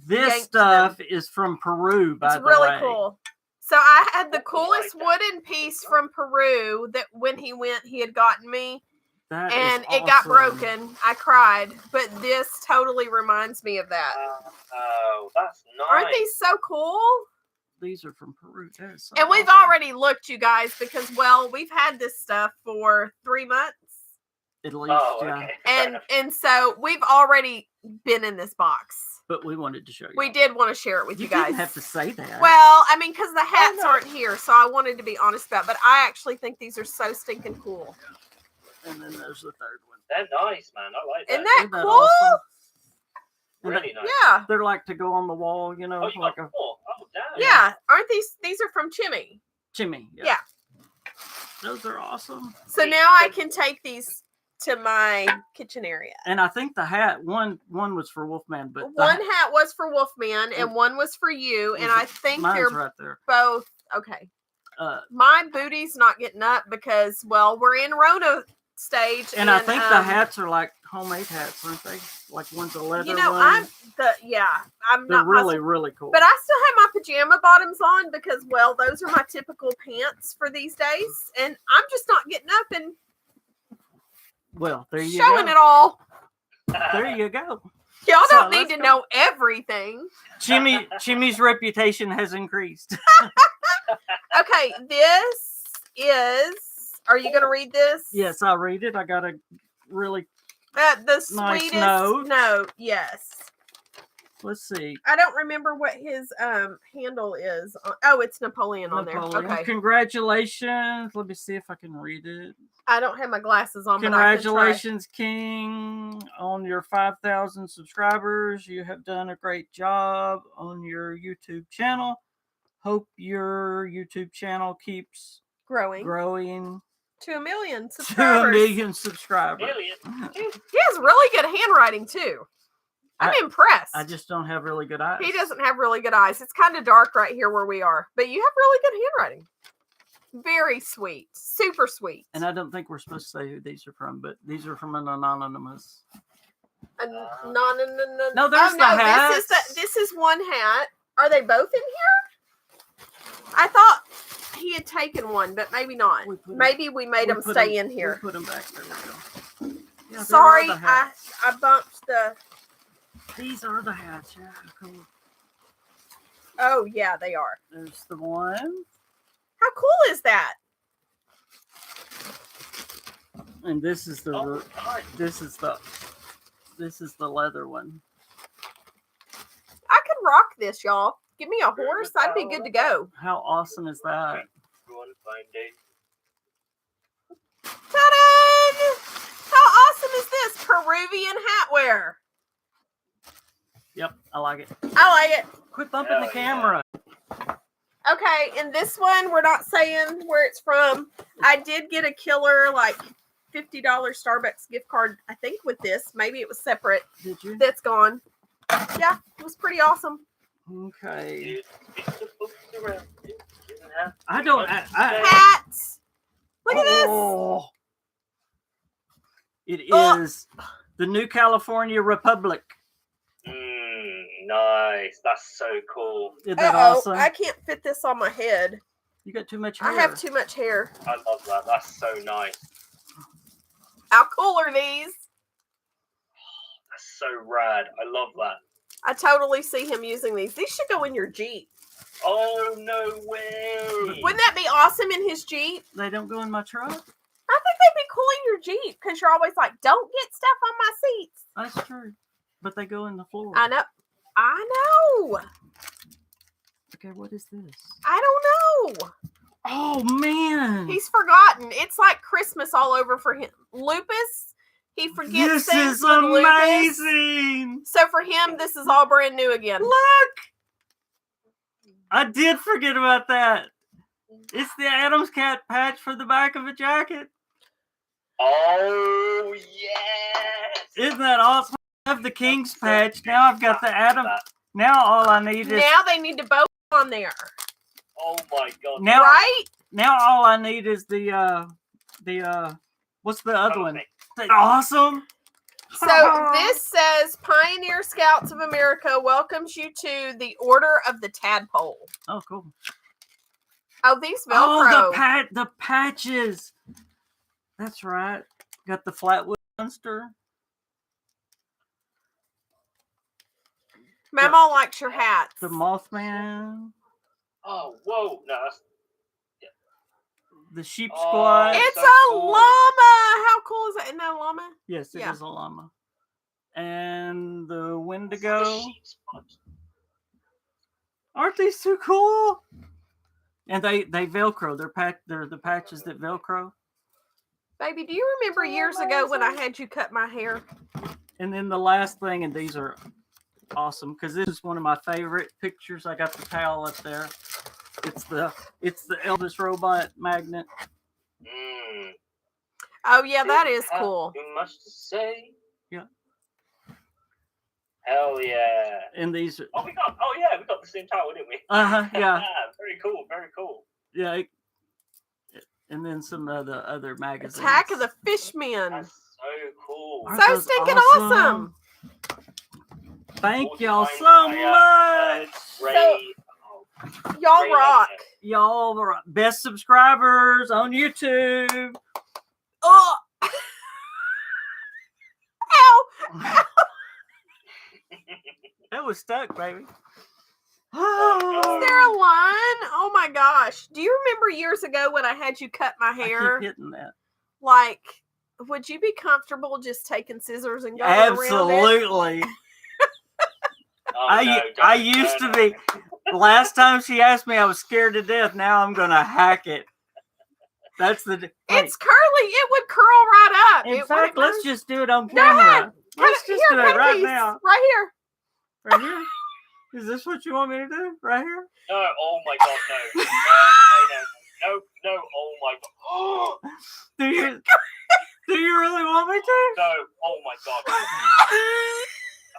This stuff is from Peru, by the way. It's really cool. So I had the coolest wooden piece from Peru that when he went, he had gotten me. And it got broken. I cried. But this totally reminds me of that. Oh, that's nice. Aren't these so cool? These are from Peru. So and we've already looked, you guys, because, well, we've had this stuff for 3 months. At least, okay. And so we've already been in this box. But we wanted to show you. We did want to share it with you guys. You didn't have to say that. Well, I mean, because the hats aren't here, so I wanted to be honest about it. But I actually think these are so stinking cool. And then there's the third one. They're nice, man. I like that. Isn't that cool? Awesome? Really nice. Yeah. They're like to go on the wall, you know. Oh, you got 4. Oh, damn. Yeah. Aren't these are from Chimmy? Chimmy. Yeah. Those are awesome. So now I can take these to my kitchen area. And I think the hat, one was for Wolfman, but one hat was for Wolfman and one was for you. And I think they're right there. Both okay. My booty's not getting up because, well, we're in Rona stage. And I think the hats are like homemade hats, aren't they? Like one's a leather. You know, one. I'm They're not really, really cool. But I still have my pajama bottoms on because, well, those are my typical pants for these days. And I'm just not getting up and there you go. Showing it all. There you go. Y'all don't need to know everything. Chimmy's reputation has increased. Okay, this is. Are you going to read this? Yes, I'll read it. I got a really the nice sweetest note. Yes. Let's see. I don't remember what his handle is. Oh, it's Napoleon on there. Okay. Congratulations. Let me see if I can read it. I don't have my glasses on. Congratulations, King, on your 5,000 subscribers. You have done a great job on your YouTube channel. Hope your YouTube channel keeps growing to 1 million subscribers. To 1 million subscribers. He has really good handwriting too. I'm impressed. I just don't have really good eyes. He doesn't have really good eyes. It's kind of dark right here where we are, but you have really good handwriting. Very sweet, super sweet. And I don't think we're supposed to say who these are from, but these are from an anonymous. No, there's the hats. This is one hat. Are they both in here? I thought he had taken one, but maybe not. Maybe we made him stay in here. We put them back. There we go. Yeah, sorry, I bumped the. These are the hats. Yeah, cool. Oh yeah, they are. There's the one. How cool is that? And this is the this is the leather one. I could rock this, y'all. Give me a horse, I'd be good to go. How awesome is that? Ta-da! How awesome is this? Peruvian hat wear. Yep, I like it. I like it. Quit bumping the camera. Okay, and this one, we're not saying where it's from. I did get a killer, like, $50 Starbucks gift card, I think, with this. Maybe it was separate. Did you? That's gone. Yeah, it was pretty awesome. Okay. Hats. Look at this. It is the New California Republic. Nice. That's so cool. Isn't that awesome? I can't fit this on my head. You got too much hair. I have too much hair. I love that. That's so nice. How cool are these? That's so rad. I love that. I totally see him using these. These should go in your Jeep. Oh, no way. Wouldn't that be awesome in his Jeep? They don't go in my truck? I think they'd be cool in your Jeep because you're always like, don't get stuff on my seats. That's true. But they go in the floor. I know. Okay, what is this? I don't know. Oh, man. He's forgotten. It's like Christmas all over for him. Lupus, he forgets things. This is amazing. Lupus. So for him, this is all brand new again. Look. I did forget about that. It's the Adam's cat patch for the back of a jacket. Oh, yes. Isn't that awesome? I have the King's patch. Now I've got the Adam. Now all I need is... Now they need to both on there. Oh, my God. Now, right? Now all I need is the what's the other one? Awesome. So this says Pioneer Scouts of America welcomes you to the Order of the Tadpole. Oh, cool. Oh, these Velcro. Oh, the patches. That's right. Got the Flatwood Monster. Mama likes your hats. The Mothman. Oh, whoa. No, that's... The Sheep Squad. It's so a cool. Llama. How cool is that? Isn't that a llama? Yes, it is a llama. And the Wendigo. Aren't these too cool? And they Velcro. They're the patches that Velcro. Baby, do you remember years ago when I had you cut my hair? And then the last thing, and these are awesome because this is one of my favorite pictures. I got the towel up there. It's the Elvis robot magnet. Oh yeah, that is cool. Too much to say. Yeah. Hell yeah. And these. We got the same towel, didn't we? Yeah. Very cool. Very cool. Yeah. And then some of the other magazines. Attack of the Fishmen. That's so cool. So stinking awesome. Thank y'all so much. Y'all rock. Y'all rock. Best subscribers on YouTube. Oh. Ow. That was stuck, baby. Is there a line? Oh my gosh. Do you remember years ago when I had you cut my hair? I keep hitting that. Like, would you be comfortable just taking scissors and going around it? Absolutely. I used to be. Last time she asked me, I was scared to death. Now I'm going to hack it. It's curly. It would curl right up. In fact, let's just do it on camera. Let's just do it right now. Right here. Right here? Is this what you want me to do? Right here? No. Oh my God, no. No. Oh my God. Do you really want me to? No. Oh my God.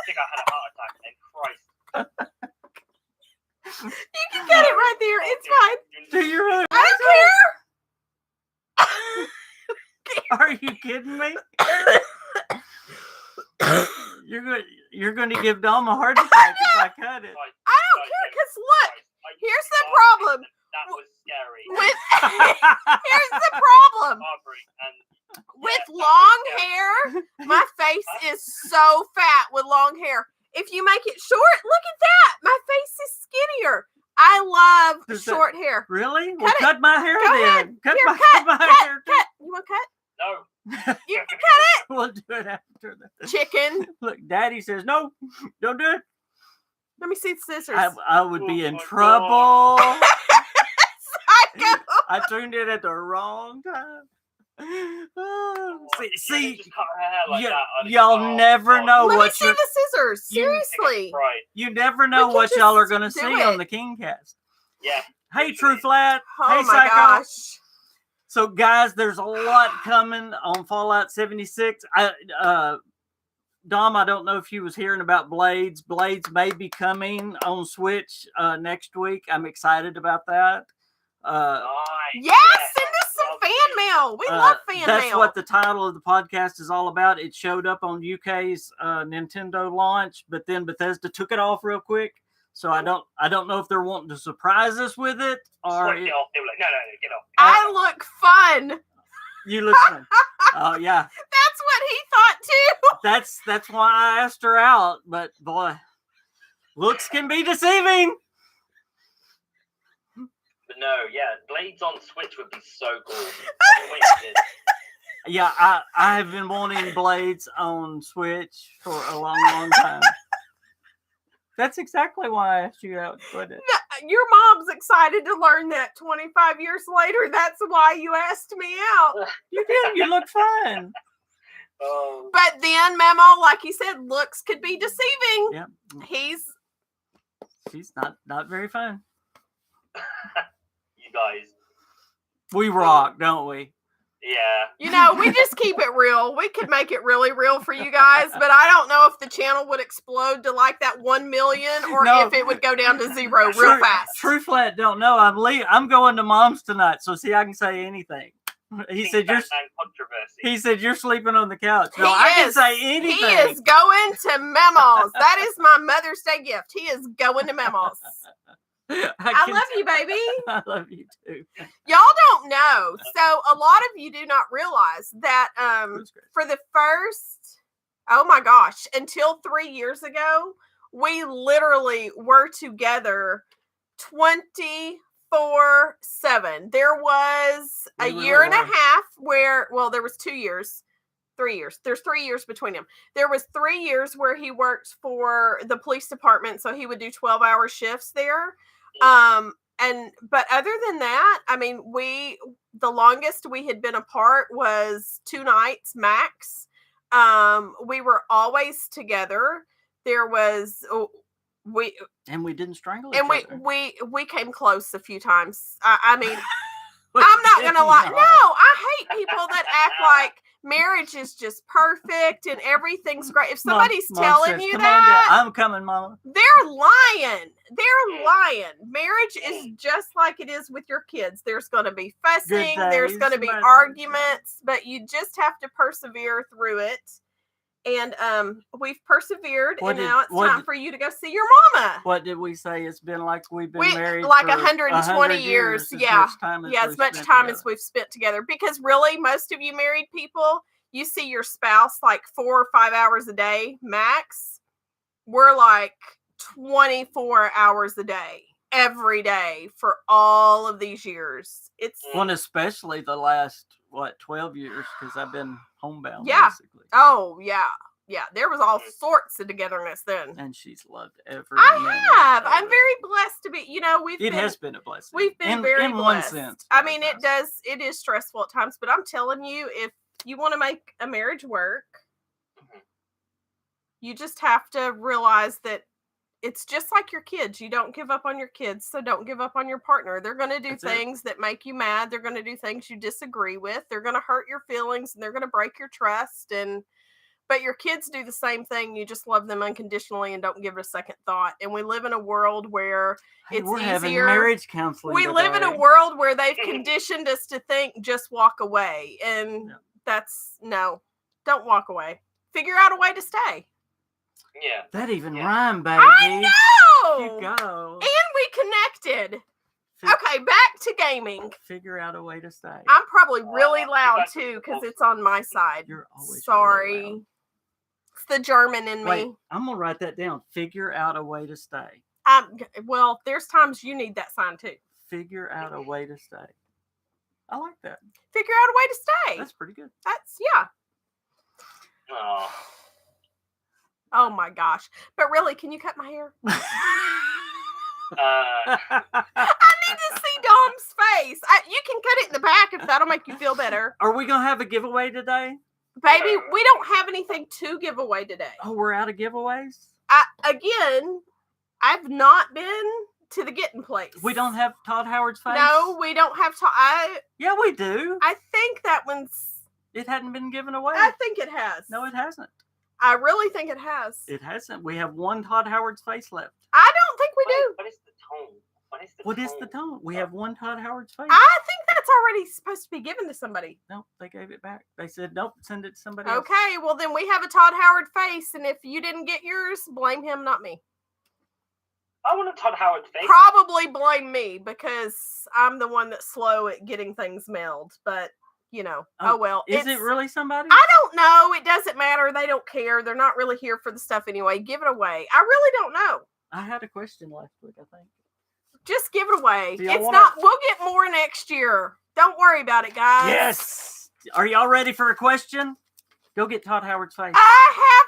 think I had a heart attack then. Christ. You can cut it right there. It's fine. Do you really? I Are you kidding me? You're going to give Dom a heart attack if I cut it. I don't care, because look, here's the problem. That was scary. Here's the problem. Barbary, and With long hair, my face is so fat with long hair. If you make it short, look at that. My face is skinnier. I love short hair. Really? Cut it. Cut my hair Go then. ahead. Cut Here, my hair too. cut. You want to cut? No. You can cut it. We'll do it after that. Chicken. Look, Daddy says, no, don't do it. Let me see the scissors. I would be in my trouble. Psycho. I tuned in at the wrong time. See, Just cut her hair like that. y'all never know Let me what see you're. the scissors. you- Seriously. Right. You never know We what can y'all are just going to do see it. on the Kingcast. Yeah. Hey, True Flat. Oh Hey, my Psycho. gosh. So, guys, there's a lot coming on Fallout 76. Dom, I don't know if you was hearing about Blades. Blades may be coming on Switch next week. I'm excited about that. Nice. Yes, send us some fan mail. We love fan That's mail. what the title of the podcast is all about. It showed up on UK's Nintendo launch, but then Bethesda took it off real quick. So I don't know if they're wanting to surprise us with it or Swipe it off. They were like, no, get off. I look fun. you look fun. Oh yeah, That's what he thought too. that's why I asked her out. But boy, looks can be deceiving. But no, yeah, Blades on Switch would be so cool. Yeah, I have been wanting Blades on Switch for a long time. That's exactly why I asked you out. Your mom's excited to learn that 25 years later. That's why you asked me out. You did. You look fine. Oh, But then, Memo, like you said, looks could be deceiving. Yeah. She's not very fun. you guys. We rock, don't we? Yeah. You know, we just keep it real. We could make it really real for you guys, but I don't know if the channel would explode to like that 1 million or No. if it would go down to 0 real fast. True Flat don't know. I'm going to Mom's tonight, so see, I can say anything. He said you're. Controversy. He said you're sleeping on the couch. No, He I can is. say anything. He is going to Memos. That is my Mother's Day gift. He is going to Memos. I love you, baby. I love you too. Y'all don't know. So a lot of you do not realize that for the first, oh my gosh, until 3 years ago, we literally were together 24/7. There was a year and a half where, well, there was 2 years. 3 years. There's 3 years between them. There was 3 years where he worked for the police department, so he would do 12-hour shifts there. But other than that, I mean, the longest we had been apart was 2 nights max. We were always together. There was we didn't strangle each and other. we came close a few times. I mean, I'm not gonna lie. No, I hate people that act like marriage is just perfect and everything's great. If somebody's Mom telling says, you "Come on that, down. I'm coming, Mama." they're lying. They're lying. Marriage is just like it is with your kids. There's going to be fussing. There's days, going to be bad days. arguments, but you just have to persevere through it. And we've persevered, and now it's time for you to go see your mama. What did we say? It's been like we've been married like for 120 years. Yeah. As much time as we've spent together. Because really, most of you married people, you see your spouse like 4 or 5 hours a day max. We're like 24 hours a day, every day for all of these years. It's one, especially the last 12 years, because I've been homebound. Yeah. Basically. Oh yeah. Yeah, there was all sorts of togetherness then. And she's loved every I minute have. of I'm it. very blessed to be. It has been a blessing. We've been in very one blessed. sense. I mean, it does. It is stressful at times, but I'm telling you, if you want to make a marriage work, you just have to realize that it's just like your kids. You don't give up on your kids, so don't give up on your partner. They're going to do things that make you mad. They're going to do things you disagree with. They're going to hurt your feelings, and they're going to break your trust. But your kids do the same thing. You just love them unconditionally and don't give it a second thought. And we live in a world where Hey, it's we're having easier. marriage counseling. We live in a today. world where they've conditioned us to think just walk away. And that's no, don't walk away. Figure out a way to stay. Yeah. That even rhymed, baby. I know. You go. And we connected. Okay, back to gaming. Figure out a way to stay. I'm probably really loud too because it's on my side. You're always sorry. really loud. It's the German in Wait, me. I'm gonna write that down. Figure out a way to stay. Well, there's times you need that sign too. Figure out a way to stay. I like that. Figure out a way to stay. That's pretty good. That's yeah. Oh my gosh! But really, can you cut my hair? I need to see Dom's face. You can cut it in the back if that'll make you feel better. Are we gonna have a giveaway today? Baby, we don't have anything to give away today. Oh, we're out of giveaways? I've not been to the getting place. We don't have Todd Howard's face? No, we don't have Todd. Yeah, we do. I think that one's... It hadn't been given away. I think it has. No, it hasn't. I really think it has. It hasn't. We have one Todd Howard's face left. I don't think we do. What is the tone? What is the tone? We have one Todd Howard's face. I think that's already supposed to be given to somebody. No, they gave it back. They said, nope, send it to somebody else. Okay, well then we have a Todd Howard face, and if you didn't get yours, blame him, not me. I want a Todd Howard face. Probably blame me, because I'm the one that's slow at getting things mailed, but... You know, oh well. Is it really somebody? I don't know. It doesn't matter. They don't care. They're not really here for the stuff anyway. Give it away. I really don't know. I had a question last week, I think. Just give it away. We'll get more next year. Don't worry about it, guys. Yes. Are y'all ready for a question? Go get Todd Howard's face. I have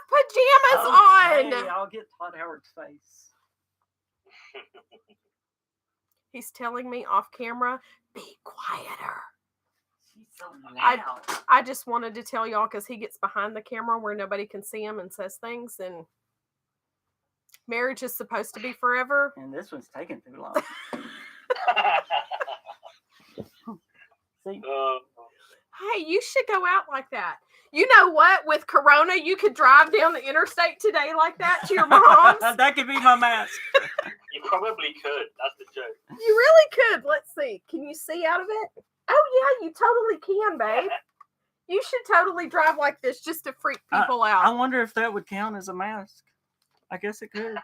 pajamas on. I'll get Todd Howard's face. He's telling me off camera, be quieter. So loud. I just wanted to tell y'all because he gets behind the camera where nobody can see him and says things, and marriage is supposed to be forever. And this one's taking too long. See? Hey, you should go out like that. You know what? With Corona, you could drive down the interstate today like that to your mom's. That could be my mask. You probably could. That's the joke. You really could. Let's see. Can you see out of it? Oh, yeah, you totally can, babe. You should totally drive like this just to freak people out. I wonder if that would count as a mask. I guess it could.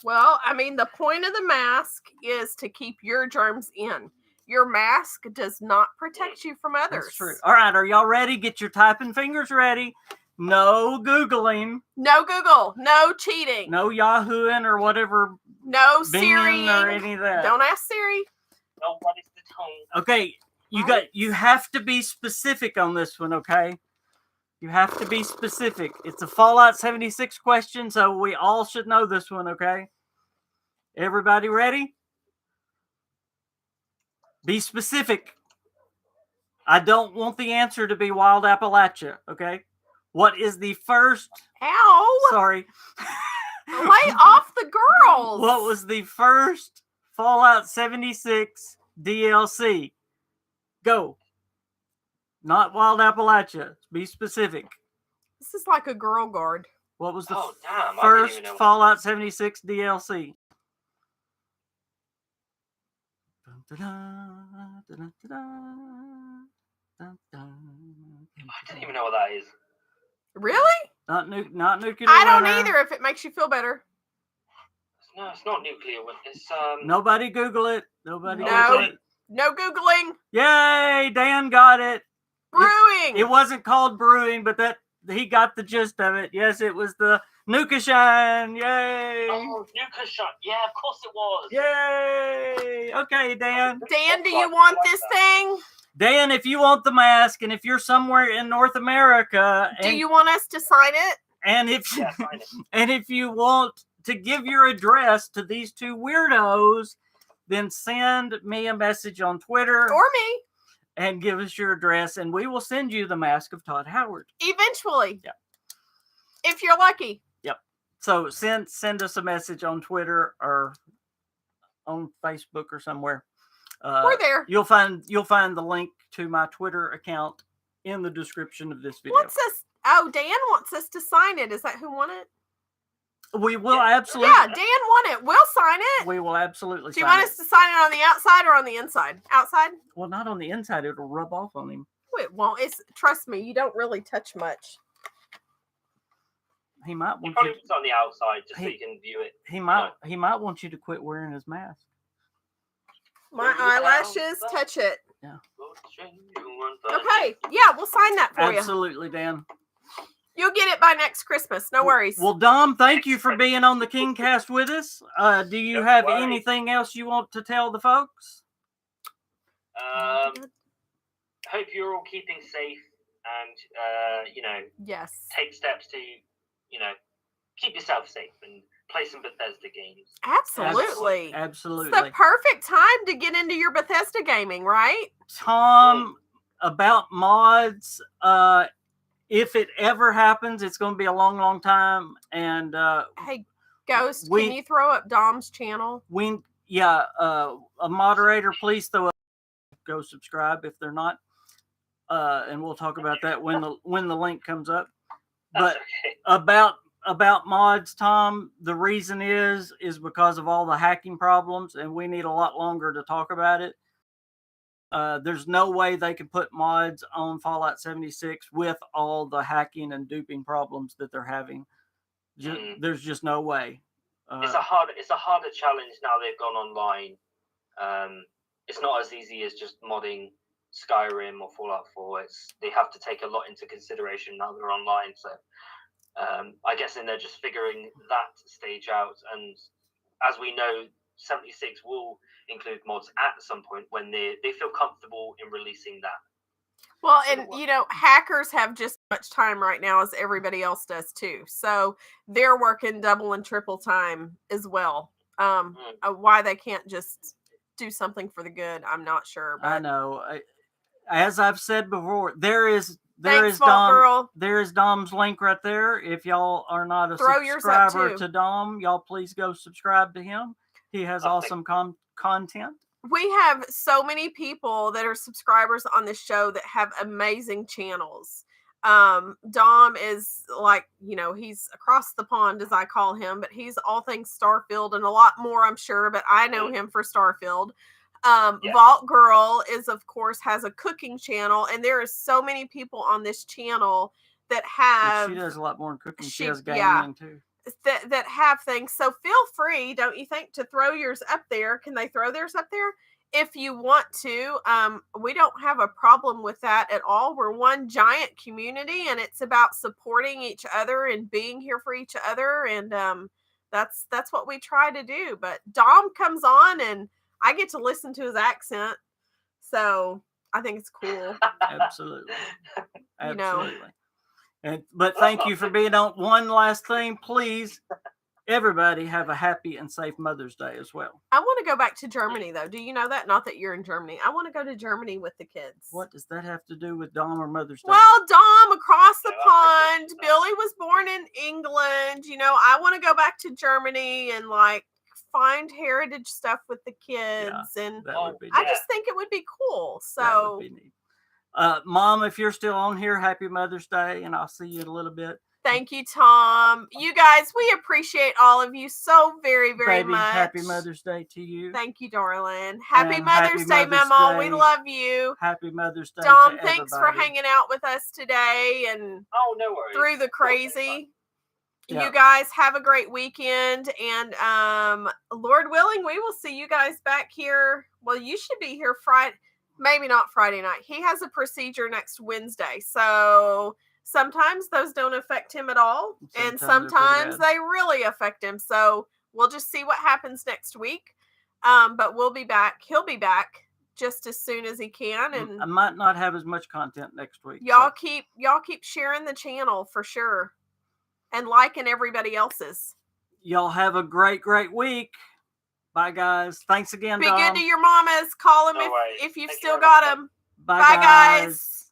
Well, I mean, the point of the mask is to keep your germs in. Your mask does not protect you from others. That's true. All right, are y'all ready? Get your typing fingers ready. No Googling. No Google. No cheating. No Yahooing or whatever. No Binging Siri. or any of that. Don't ask Siri. No, what is the tone? Okay. You have to be specific on this one, okay? You have to be specific. It's a Fallout 76 question, so we all should know this one, okay? Everybody ready? Be specific. I don't want the answer to be Wild Appalachia, okay? What is the first... Ow! Sorry. Lay off the girls! What was the first Fallout 76 DLC? Go. Not Wild Appalachia. Be specific. This is like a girl guard. What was the first Fallout 76 DLC? I don't even know what that is. Really? Not nuclear. I don't either. If it makes you feel better. No, it's not nuclear. It's Nobody Google it. Nobody. No. Google it. No Googling. Yay! Dan got it. Brewing. It wasn't called brewing, but he got the gist of it. Yes, it was the Nuka Shine. Yay! Oh, Nuka Shine. Yeah, of course it was. Yay! Okay, Dan. Dan, do you want this thing? Dan, if you want the mask, and if you're somewhere in North America, do you want us to sign it? And if sign it. And if you want to give your address to these two weirdos, then send me a message on Twitter or me and give us your address, and we will send you the mask of Todd Howard eventually. Yep. If you're lucky. Yep. So send us a message on Twitter or on Facebook or somewhere. We're there. You'll find the link to my Twitter account in the description of this video. Oh, Dan wants us to sign it. Is that who won it? We will absolutely. Yeah, Dan won it. We'll sign it. We will absolutely. Do you want us to sign it on the outside or on the inside? Outside? Well, not on the inside. It'll rub off on him. It won't. Trust me, you don't really touch much. He might want probably you. It's on the outside just so you can view it. He might want you to quit wearing his mask. My eyelashes touch it. Yeah. Okay. Yeah, we'll sign that for you. Absolutely, Dan. You'll get it by next Christmas. No worries. Well, Dom, thank you for being on the KingCast with us. Do you have anything else you want to tell the folks? Hope you're all keeping safe and, yes, take steps to, keep yourself safe and play some Bethesda games. Absolutely. Absolutely. It's the perfect time to get into your Bethesda gaming, right? Tom, about mods, if it ever happens, it's going to be a long, long time. And hey, Ghost, can you throw up Dom's channel? A moderator, please go subscribe if they're not. And we'll talk about that when the link comes up. But okay. about mods, Tom, the reason is because of all the hacking problems, and we need a lot longer to talk about it. There's no way they can put mods on Fallout 76 with all the hacking and duping problems that they're having. There's just no way. It's a harder challenge now they've gone online. It's not as easy as just modding Skyrim or Fallout 4. They have to take a lot into consideration now they're online. So I guess they're just figuring that stage out. And as we know, 76 will include mods at some point when they feel comfortable in releasing that. Well, and hackers have just as much time right now as everybody else does too. So they're working double and triple time as well. Why they can't just do something for the good, I'm not sure. But I know. As I've said before, there is Dom's link right there. If y'all are not a subscriber to Dom, y'all please go subscribe to him. He has awesome content. We have so many people that are subscribers on this show that have amazing channels. Dom is he's across the pond, as I call him, but he's all things Starfield and a lot more, I'm sure, but I know him for Starfield. Vault Girl of course, has a cooking channel, and there are so many people on this channel that have... She does a lot more than cooking. She has gaming too. That have things. So feel free, don't you think, to throw yours up there. Can they throw theirs up there? If you want to, we don't have a problem with that at all. We're one giant community, and it's about supporting each other and being here for each other. And that's what we try to do. But Dom comes on, and I get to listen to his accent. So I think it's cool. Absolutely. Absolutely. But thank you for being on. One last thing, please. Everybody have a happy and safe Mother's Day as well. I want to go back to Germany, though. Do you know that? Not that you're in Germany. I want to go to Germany with the kids. What does that have to do with Dom or Mother's Day? Well, Dom, across the pond. Billy was born in England. I want to go back to Germany and find heritage stuff with the kids. Yeah, and I just think it would be cool. So. That would be neat. Mom, if you're still on here, happy Mother's Day, and I'll see you in a little bit. Thank you, Tom. You guys, we appreciate all of you so very, very much. Happy Mother's Day to you. Thank you, darling. Happy Mother's Day, Mama. We love you. Happy Mother's Day, Dom. To thanks everybody. for hanging out with us today and no worries. Through the crazy. Yeah. You guys have a great weekend, and Lord willing, we will see you guys back here. Well, you should be here Friday. Maybe not Friday night. He has a procedure next Wednesday. So sometimes those don't affect him at all. And sometimes they really affect him. So we'll just see what happens next week. But we'll be back. He'll be back just as soon as he can. And I might not have as much content next week. Y'all keep sharing the channel for sure. And liking everybody else's. Y'all have a great, great week. Bye, guys. Thanks again, Be Dom. good to your mamas. Call them if you've still got them. Bye, guys.